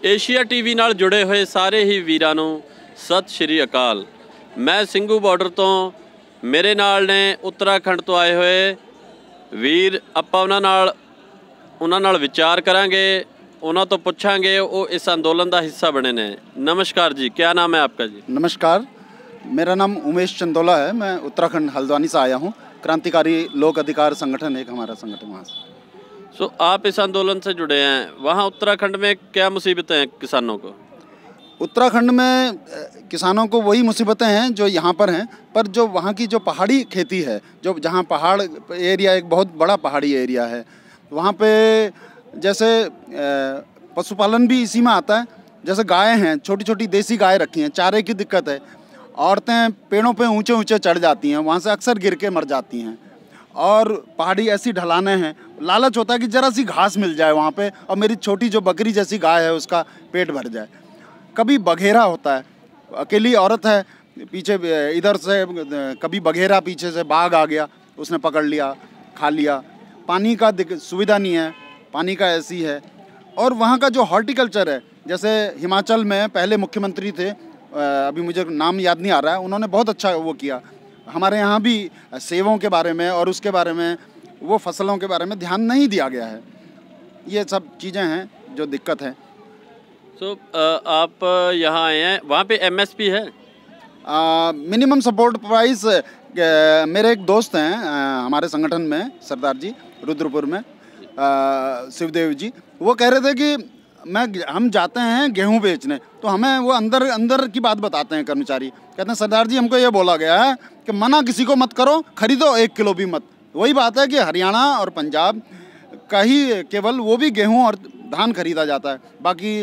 Asia TV ਨਾਲ ਜੁੜੇ ਹੋਏ ਸਾਰੇ ਹੀ ਵੀਰਾਂ ਨੂੰ ਸਤਿ ਸ਼੍ਰੀ ਅਕਾਲ। ਮੈਂ ਸਿੰਘੂ ਬਾਰਡਰ ਤੋਂ ਮੇਰੇ ਨਾਲ ਨੇ ਉੱਤਰਾਖੰਡ ਤੋਂ ਆਏ ਹੋਏ ਵੀਰ। ਆਪਾਂ ਉਹਨਾਂ ਨਾਲ ਵਿਚਾਰ ਕਰਾਂਗੇ, ਉਹਨਾਂ ਤੋਂ ਪੁੱਛਾਂਗੇ ਉਹ इस अंदोलन का हिस्सा बने ने। नमस्कार जी, क्या नाम है आपका जी? नमस्कार, मेरा नाम उमेश चंदोला है। मैं उत्तराखंड हल्द्वानी से आया हूँ। क्रांतिकारी लोक अधिकार संगठन एक हमारा संगठन वहाँ से। आप इस आंदोलन से जुड़े हैं, वहाँ उत्तराखंड में क्या मुसीबतें हैं किसानों को? उत्तराखंड में किसानों को वही मुसीबतें हैं जो यहाँ पर हैं, पर जो वहाँ की जो पहाड़ी खेती है, जो जहाँ पहाड़ एरिया एक बहुत बड़ा पहाड़ी एरिया है, वहाँ पे जैसे पशुपालन भी इसी में आता है। जैसे गाय हैं, छोटी छोटी देसी गाय रखी हैं, चारे की दिक्कत है। औरतें पेड़ों पे ऊंचे ऊंचे चढ़ जाती हैं, वहाँ से अक्सर गिर के मर जाती हैं। और पहाड़ी ऐसी ढलाने हैं, लालच होता है कि ज़रा सी घास मिल जाए वहाँ पे और मेरी छोटी जो बकरी जैसी गाय है उसका पेट भर जाए। कभी बघेरा होता है, अकेली औरत है, पीछे इधर से कभी बघेरा, पीछे से बाघ आ गया, उसने पकड़ लिया, खा लिया। पानी का सुविधा नहीं है, पानी का ऐसी है। और वहाँ का जो हॉर्टिकल्चर है, जैसे हिमाचल में पहले मुख्यमंत्री थे, अभी मुझे नाम याद नहीं आ रहा है, उन्होंने बहुत अच्छा वो किया। हमारे यहाँ भी सेवों के बारे में और उसके बारे में, वो फसलों के बारे में ध्यान नहीं दिया गया है। ये सब चीज़ें हैं जो दिक्कत है। आप यहाँ आए हैं, वहाँ पे MSP है? मिनिमम सपोर्ट प्राइस मेरे एक दोस्त हैं हमारे संगठन में, सरदार जी रुद्रपुर में, शिवदेव जी, वो कह रहे थे कि हम जाते हैं गेहूं बेचने, तो हमें वो अंदर की बात बताते हैं कर्मचारी। कहते हैं सरदार जी हमको ये बोला गया है कि मना किसी को मत करो, खरीदो 1 किलो भी मत। वही बात है कि हरियाणा और पंजाब का ही केवल वो भी गेहूं और धान खरीदा जाता है। बाकी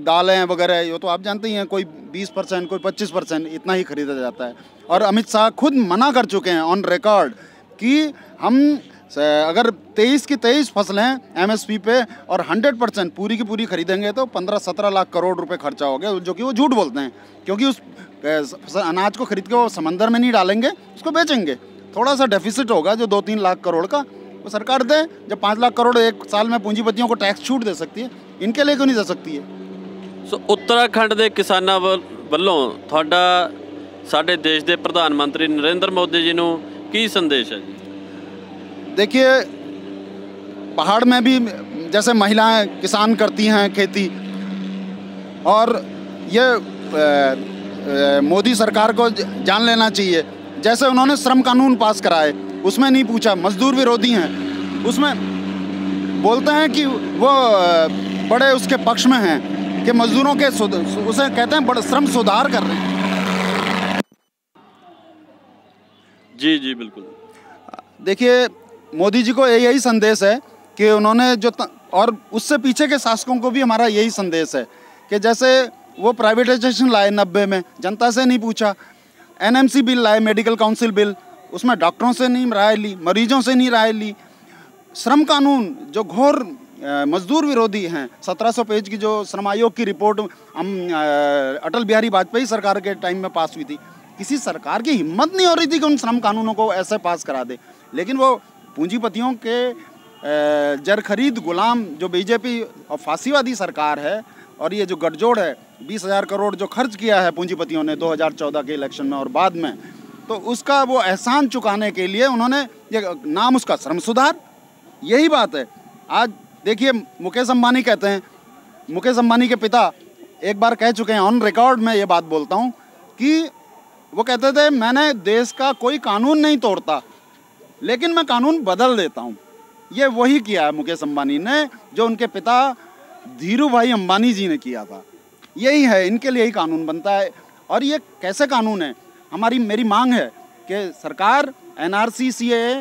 दालें वगैरह ये तो आप जानते ही हैं, कोई 20%, कोई 25% इतना ही खरीदा जाता है। और अमित शाह खुद मना कर चुके हैं ऑन रिकॉर्ड कि हम अगर 23 की 23 फसलें MSP पे और 100% पूरी की पूरी खरीदेंगे तो 15-17 लाख करोड़ रुपए खर्चा हो गया, जो कि वो झूठ बोलते हैं। क्योंकि उस अनाज को खरीद के वो समंदर में नहीं डालेंगे, उसको बेचेंगे। थोड़ा सा डेफिसिट होगा जो 2-3 लाख करोड़ का, वो सरकार दे। जब 5 लाख करोड़ एक साल में पूंजीपतियों को टैक्स छूट दे सकती है, इनके लिए क्यों नहीं दे सकती है? उत्तराखंड के किसानों ਵੱਲੋਂ ਤੁਹਾਡਾ ਸਾਡੇ देश के प्रधानमंत्री नरेंद्र मोदी जी ਨੂੰ ਕੀ संदेश है जी? देखिए, पहाड़ में भी जैसे महिलाएं किसान करती हैं खेती, और ये मोदी सरकार को जान लेना चाहिए। जैसे उन्होंने श्रम कानून पास कराए, उसमें नहीं पूछा, मजदूर विरोधी हैं, उसमें बोलते हैं कि वो बड़े उसके पक्ष में हैं कि मजदूरों के उसे कहते हैं बड़े श्रम सुधार कर रहे हैं। जी जी बिल्कुल। देखिए, मोदी जी को यही संदेश है कि उन्होंने और उससे पीछे के शासकों को भी हमारा यही संदेश है कि जैसे वो प्राइवेटाइजेशन लाए 90 में, जनता से नहीं पूछा। NMC बिल लाए, मेडिकल काउंसिल बिल, उसमें डॉक्टरों से नहीं राय ली, मरीजों से नहीं राय ली। श्रम कानून जो घोर मजदूर विरोधी हैं, 1700 पेज की जो श्रम आयोग की रिपोर्ट हम अटल बिहारी वाजपेयी सरकार के टाइम में पास हुई थी, किसी सरकार की हिम्मत नहीं हो रही थी कि उन श्रम कानूनों को ऐसे पास करा दे। लेकिन वो पूंजीपतियों के जर खरीद गुलाम जो बीजेपी और फांसीवादी सरकार है, और ये जो गठजोड़ है, 20,000 करोड़ जो खर्च किया है पूंजीपतियों ने 2014 के इलेक्शन में और बाद में, तो उसका वो एहसान चुकाने के लिए उन्होंने ये नाम उसका श्रम सुधार, यही बात है। आज देखिए, मुकेश अंबानी कहते हैं, मुकेश अंबानी के पिता एक बार कह चुके हैं, ऑन रिकॉर्ड में ये बात बोलता हूँ, कि वो कहते थे मैंने देश का कोई कानून नहीं तोड़ता, लेकिन मैं कानून बदल देता हूँ। ये वही किया है मुकेश अंबानी ने, जो उनके पिता धीरू भाई अंबानी जी ने किया था। यही है, इनके लिए ही कानून बनता है। और ये कैसे कानून है? मेरी मांग है कि सरकार NRC CAA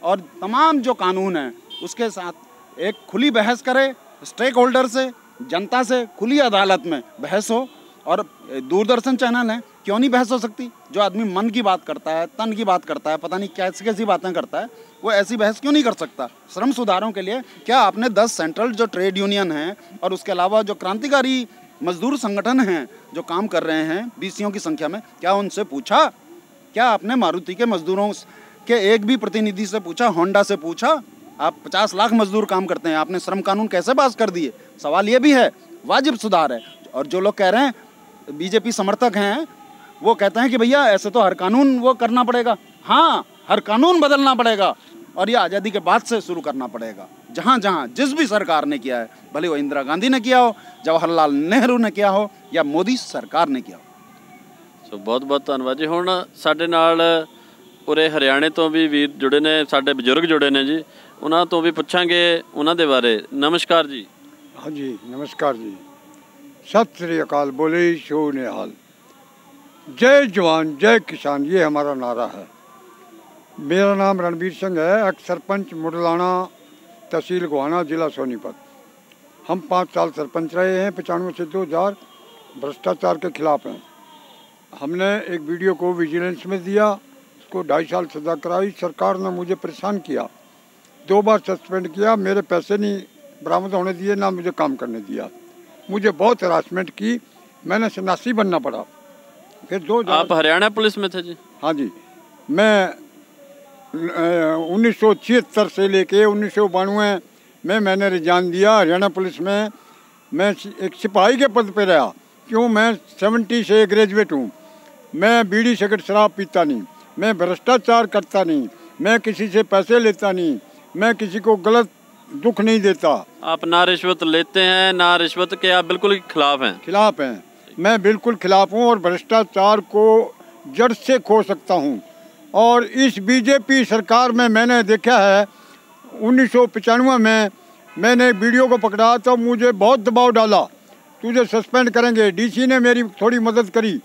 और तमाम जो कानून हैं उसके साथ एक खुली बहस करे, स्टेक होल्डर से, जनता से खुली अदालत में बहस हो। और दूरदर्शन चैनल है, क्यों नहीं बहस हो सकती? जो आदमी मन की बात करता है, तन की बात करता है, पता नहीं कैसी कैसी बातें करता है, वो ऐसी बहस क्यों नहीं कर सकता? श्रम सुधारों के लिए क्या आपने 10 सेंट्रल जो ट्रेड यूनियन हैं और उसके अलावा जो क्रांतिकारी मजदूर संगठन हैं जो काम कर रहे हैं BCOं की संख्या में, क्या उनसे पूछा? क्या आपने मारुति के मजदूरों के एक भी प्रतिनिधि से पूछा? होंडा से पूछा? आप 50 लाख मजदूर काम करते हैं, आपने श्रम कानून कैसे पास कर दिए? सवाल ये भी है। वाजिब सुधार है। और जो लोग कह रहे हैं बीजेपी समर्थक हैं, वो कहते हैं कि भैया ऐसे तो हर कानून वो करना पड़ेगा। हाँ, हर कानून बदलना पड़ेगा और ये आज़ादी के बाद से शुरू करना पड़ेगा। जहाँ जहाँ जिस भी सरकार ने किया है, भले वो इंदिरा गांधी ने किया हो, जवाहरलाल नेहरू ने किया हो या मोदी सरकार ने किया हो। सो बहुत बहुत धन्यवाद जी। हुण साडे नाल उरे हरियाणे तो भी वीर जुड़े ने, साडे बजुर्ग जुड़े ने जी, उन्हां तो भी पुछांगे उन्हां दे बारे। नमस्कार जी। हाँ जी, नमस्कार जी। सत श्री अकाल, बोले सो निहाल। जय जवान जय किसान, ये हमारा नारा है। मेरा नाम रणबीर सिंह है, एक्स सरपंच मुडलाना, तहसील गोहाना, जिला सोनीपत। हम 5 साल सरपंच रहे हैं, 95 से 2000, भ्रष्टाचार के खिलाफ हैं। हमने एक वीडियो को विजिलेंस में दिया, उसको 2.5 साल सजा कराई। सरकार ने मुझे परेशान किया, 2 बार सस्पेंड किया, मेरे पैसे नहीं बरामद होने दिए, ना मुझे काम करने दिया। मुझे बहुत हरासमेंट की, मैंने सन्यासी बनना पड़ा। फिर आप हरियाणा पुलिस में थे जी? हाँ जी, मैं 1976 से लेके 1992 में मैंने रिजाइन दिया हरियाणा पुलिस में। मैं एक सिपाही के पद पे रहा। क्यों? मैं 70 से ग्रेजुएट हूँ। मैं बीड़ी सिगरेट शराब पीता नहीं, मैं भ्रष्टाचार करता नहीं, मैं किसी से पैसे लेता नहीं, मैं किसी को गलत दुख नहीं देता। आप ना रिश्वत लेते हैं ना रिश्वत के, आप बिल्कुल खिलाफ हैं? खिलाफ हैं, मैं बिल्कुल खिलाफ हूँ और भ्रष्टाचार को जड़ से खो सकता हूँ। और इस बीजेपी सरकार में मैंने देखा है, 1995 में मैंने वीडियो को पकड़ा तो मुझे बहुत दबाव डाला, तुझे सस्पेंड करेंगे। डीसी ने मेरी थोड़ी मदद करी।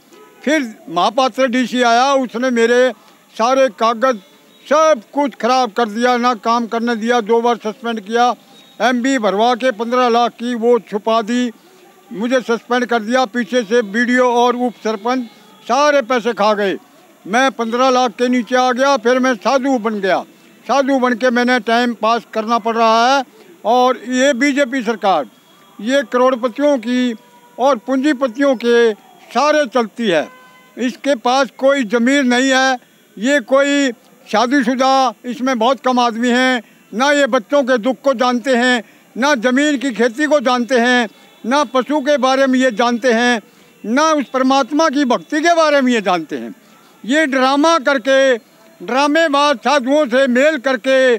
फिर महापात्र डीसी आया, उसने मेरे सारे कागज सब कुछ खराब कर दिया, ना काम करने दिया, 2 बार सस्पेंड किया। एमबी भरवा के 15 लाख की वो छुपा दी, मुझे सस्पेंड कर दिया। पीछे से वीडियो और उप सरपंच सारे पैसे खा गए। मैं 15 लाख के नीचे आ गया। फिर मैं साधु बन गया। साधु बन के मैंने टाइम पास करना पड़ रहा है। और ये बीजेपी सरकार ये करोड़पतियों की और पूंजीपतियों के सारे चलती है। इसके पास कोई ज़मीर नहीं है। ये कोई शादीशुदा, इसमें बहुत कम आदमी हैं। ना ये बच्चों के दुख को जानते हैं, ना ज़मीन की खेती को जानते हैं, ना पशु के बारे में ये जानते हैं, ना उस परमात्मा की भक्ति के बारे में ये जानते हैं। ये ड्रामा करके, ड्रामेबाज साधुओं से मेल करके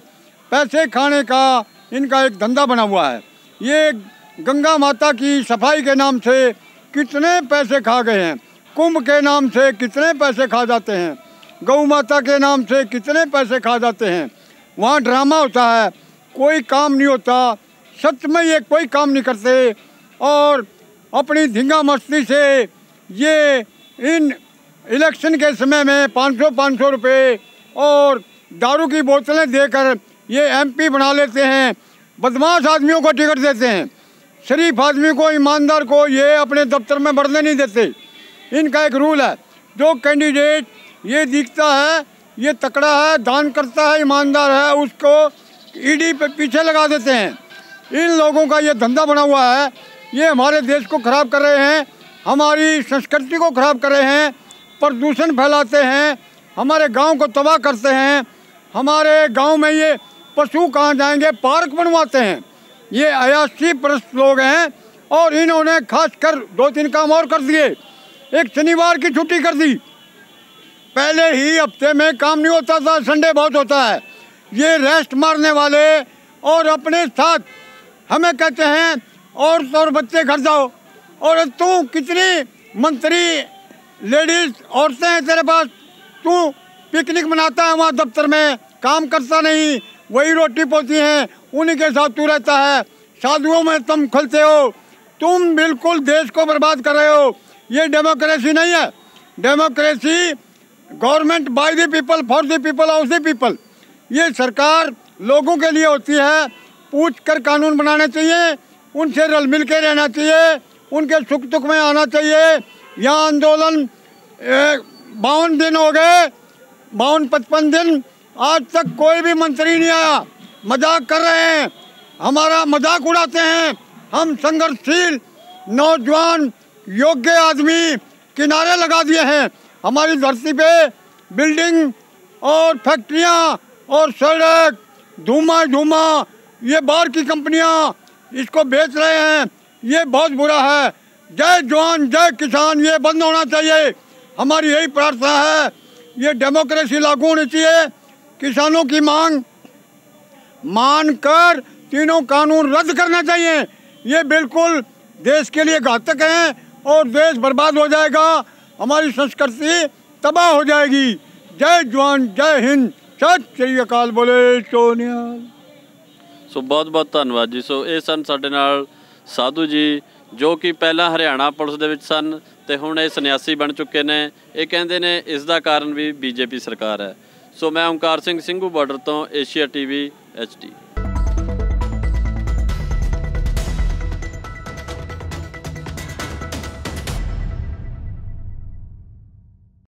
पैसे खाने का इनका एक धंधा बना हुआ है। ये गंगा माता की सफाई के नाम से कितने पैसे खा गए हैं, कुंभ के नाम से कितने पैसे खा जाते हैं, गौ माता के नाम से कितने पैसे खा जाते हैं। वहाँ ड्रामा होता है, कोई काम नहीं होता। सच में ये कोई काम नहीं करते और अपनी धींगा मस्ती से ये इन इलेक्शन के समय में 500 रुपये और दारू की बोतलें देकर ये एमपी बना लेते हैं। बदमाश आदमियों को टिकट देते हैं, शरीफ आदमी को, ईमानदार को ये अपने दफ्तर में बढ़ने नहीं देते। इनका एक रूल है, जो कैंडिडेट ये दिखता है, ये तकड़ा है, दान करता है, ईमानदार है, उसको ईडी पे पीछे लगा देते हैं। इन लोगों का ये धंधा बना हुआ है। ये हमारे देश को ख़राब कर रहे हैं, हमारी संस्कृति को ख़राब कर रहे हैं, प्रदूषण फैलाते हैं, हमारे गांव को तबाह करते हैं। हमारे गांव में ये पशु कहाँ जाएंगे, पार्क बनवाते हैं। ये अयाशी परस्त लोग हैं और इन्होंने खासकर 2-3 काम और कर दिए। एक शनिवार की छुट्टी कर दी। पहले ही हफ्ते में काम नहीं होता था, संडे बहुत होता है। ये रेस्ट मारने वाले और अपने साथ हमें कहते हैं और बच्चे घर जाओ। और तू कितनी मंत्री लेडीज औरतें हैं तेरे पास, तू पिकनिक मनाता है वहाँ दफ्तर में, काम करता नहीं, वही रोटी पोती हैं, उन्हीं के साथ तू रहता है। साधुओं में तुम खलते हो, तुम बिल्कुल देश को बर्बाद कर रहे हो। ये डेमोक्रेसी नहीं है। Democracy government by the people, for the people, of the people. ये सरकार लोगों के लिए होती है। पूछ कर कानून बनाने चाहिए, उनसे रल मिल के रहना चाहिए, उनके सुख दुख में आना चाहिए। यहाँ आंदोलन 52 दिन हो गए, 52-55 दिन, आज तक कोई भी मंत्री नहीं आया। मजाक कर रहे हैं, हमारा मजाक उड़ाते हैं। हम संघर्षशील नौजवान योग्य आदमी किनारे लगा दिए हैं। हमारी धरती पे बिल्डिंग और फैक्ट्रियाँ और सड़क, धुआं, ये बाहर की कंपनियाँ इसको बेच रहे हैं। ये बहुत बुरा है। जय जवान जय किसान ये बंद होना चाहिए, हमारी यही प्रार्थना है। ये डेमोक्रेसी लागू होनी चाहिए। किसानों की मांग मानकर तीनों कानून रद्द करना चाहिए। ये बिल्कुल देश के लिए घातक हैं और देश बर्बाद हो जाएगा, हमारी संस्कृति तबाह हो जाएगी। जय जवान जय हिंद, सत श्री अकाल, बोले सोनिहाल। ਸੋ ਬਹੁਤ ਬਹੁਤ ਧੰਨਵਾਦ ਜੀ। ਸੋ ਇਹ ਸਨ ਸਾਡੇ ਨਾਲ ਸਾਧੂ ਜੀ, ਜੋ ਕਿ ਪਹਿਲਾਂ ਹਰਿਆਣਾ ਪੁਲਿਸ ਦੇ ਵਿੱਚ ਸਨ ਤੇ ਹੁਣ ਇਹ ਸੰਨਿਆਸੀ ਬਣ ਚੁੱਕੇ ਨੇ। ਇਹ ਕਹਿੰਦੇ ਨੇ ਇਸ ਦਾ ਕਾਰਨ ਵੀ ਬੀਜੇਪੀ ਸਰਕਾਰ ਹੈ। ਸੋ ਮੈਂ ਓਮਕਾਰ ਸਿੰਘ ਸਿੰਘੂ ਬਾਰਡਰ ਤੋਂ, ਏਸ਼ੀਆ ਟੀਵੀ HD।